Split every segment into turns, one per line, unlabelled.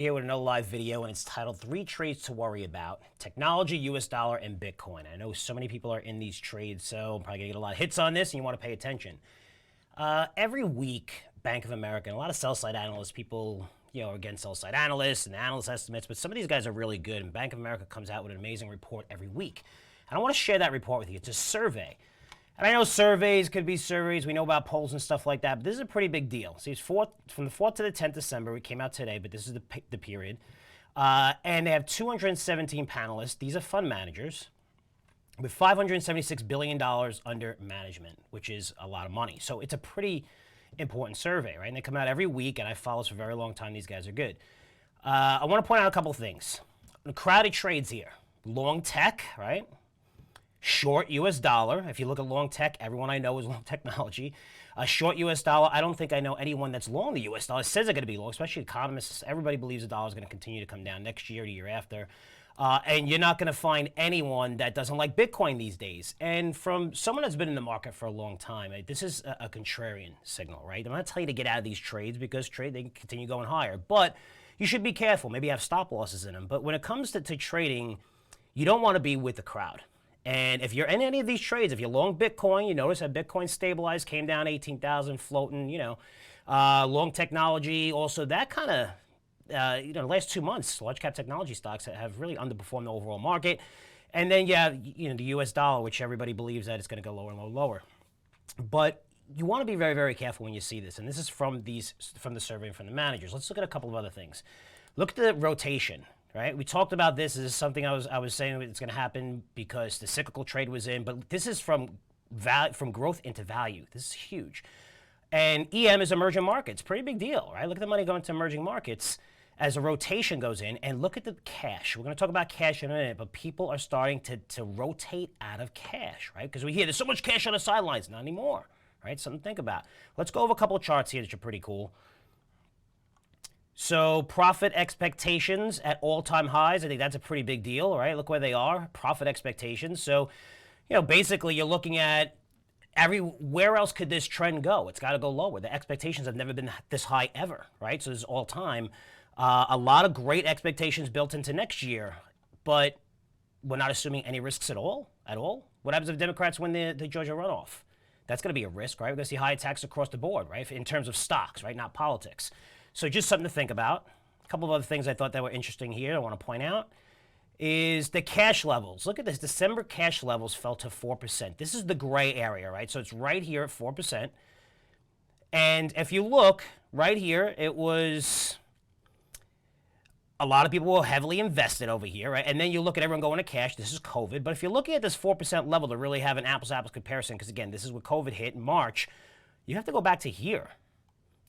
Here with another live video, and it's titled Three Trades to Worry About: Technology, US Dollar, and Bitcoin. I know so many people are in these trades, so I'm probably going to get a lot of hits on this, and you want to pay attention. Every week, Bank of America, and a lot of sell-side analysts, people, are against sell-side analysts and analyst estimates, but some of these guys are really good, and Bank of America comes out with an amazing report every week. And I want to share that report with you. It's a survey. And I know surveys could be surveys. We know about polls and stuff like that, but this is a pretty big deal. See, it's from the 4th to the 10th December. It came out today, but this is the period. And they have 217 panelists. These are fund managers with $576 billion under management, which is a lot of money. So it's a pretty important survey, right? And they come out every week, and I follow this for a very long time. These guys are good. I want to point out a couple of things. The crowded trades here. Long tech, right? Short US dollar. If you look at long tech, everyone I know is long technology. Short US dollar, I don't think I know anyone that's long the US dollar. It says they're going to be long, especially economists. Everybody believes the dollar is going to continue to come down next year, the year after. And you're not going to find anyone that doesn't like Bitcoin these days. And from someone that's been in the market for a long time, this is a contrarian signal, right? I'm not telling you to get out of these trades because they can continue going higher. But you should be careful. Maybe have stop losses in them. But when it comes to trading, you don't want to be with the crowd. And if you're in any of these trades, if you're long Bitcoin, you notice that Bitcoin stabilized, came down 18,000, floating, long technology. Also, that kind of, the last 2 months, large cap technology stocks have really underperformed the overall market. And then, the US dollar, which everybody believes that it's going to go lower and lower. But you want to be very, very careful when you see this. And this is from the survey and from the managers. Let's look at a couple of other things. Look at the rotation. Right? We talked about this. This is something I was saying it's going to happen because the cyclical trade was in, but this is from growth into value. This is huge. And EM is emerging markets. Pretty big deal, right? Look at the money going to emerging markets as a rotation goes in, and look at the cash. We're going to talk about cash in a minute, but people are starting to rotate out of cash, right? Because we hear there's so much cash on the sidelines. Not anymore, right? Something to think about. Let's go over a couple of charts here that are pretty cool. So profit expectations at all-time highs. I think that's a pretty big deal, right? Look where they are, profit expectations. So, basically you're looking at where else could this trend go? It's got to go lower. The expectations have never been this high ever, right? So this is all-time. A lot of great expectations built into next year, but we're not assuming any risks at all. What happens if Democrats win the Georgia runoff? That's going to be a risk, right? We're going to see high attacks across the board, right? In terms of stocks, right? Not politics. So just something to think about. A couple of other things I thought that were interesting here I want to point out is the cash levels. Look at this. December cash levels fell to 4%. This is the gray area, right? So it's right here at 4%. And if you look right here, it was a lot of people were heavily invested over here, right? And then you look at everyone going to cash. This is COVID. But if you're looking at this 4% level to really have an apples-to-apples comparison, because, again, this is when COVID hit in March, you have to go back to here,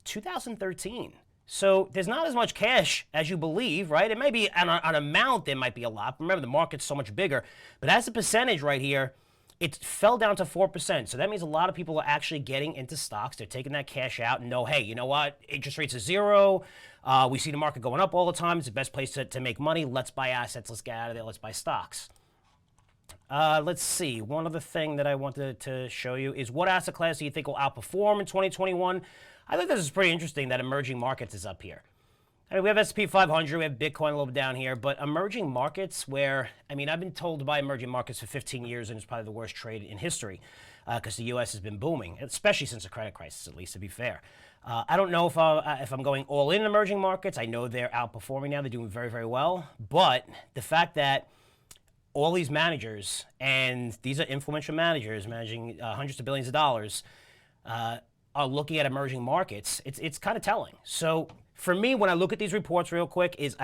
2013. So there's not as much cash as you believe, right? It may be on an amount, there might be a lot. Remember, the market's so much bigger. But as a percentage right here, it fell down to 4%. So that means a lot of people are actually getting into stocks. They're taking that cash out and know, hey, you know what? Interest rates are zero. We see the market going up all the time. It's the best place to make money. Let's buy assets. Let's get out of there. Let's buy stocks. Let's see. One other thing that I wanted to show you is what asset class do you think will outperform in 2021? I think this is pretty interesting that emerging markets is up here. I mean, we have S&P 500, we have Bitcoin a little bit down here, but emerging markets where, I've been told to buy emerging markets for 15 years, and it's probably the worst trade in history because the U.S. has been booming, especially since the credit crisis, at least, to be fair. I don't know if I'm going all in emerging markets. I know they're outperforming now. They're doing very, very well. But the fact that all these managers, and these are influential managers managing hundreds of billions of dollars, are looking at emerging markets, it's kind of telling. So for me, when I look at these reports real quick, it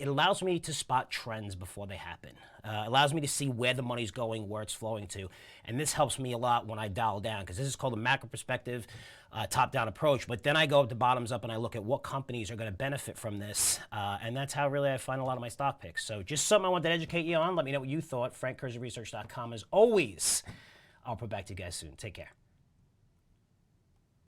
allows me to spot trends before they happen. It allows me to see where the money's going, where it's flowing to. And this helps me a lot when I dial down, because this is called a macro perspective, top-down approach. But then I go up to bottoms up and I look at what companies are going to benefit from this. And that's how really I find a lot of my stock picks. So just something I wanted to educate you on. Let me know what you thought. FrankCurzioResearch.com. As always, I'll put back to you guys soon. Take care.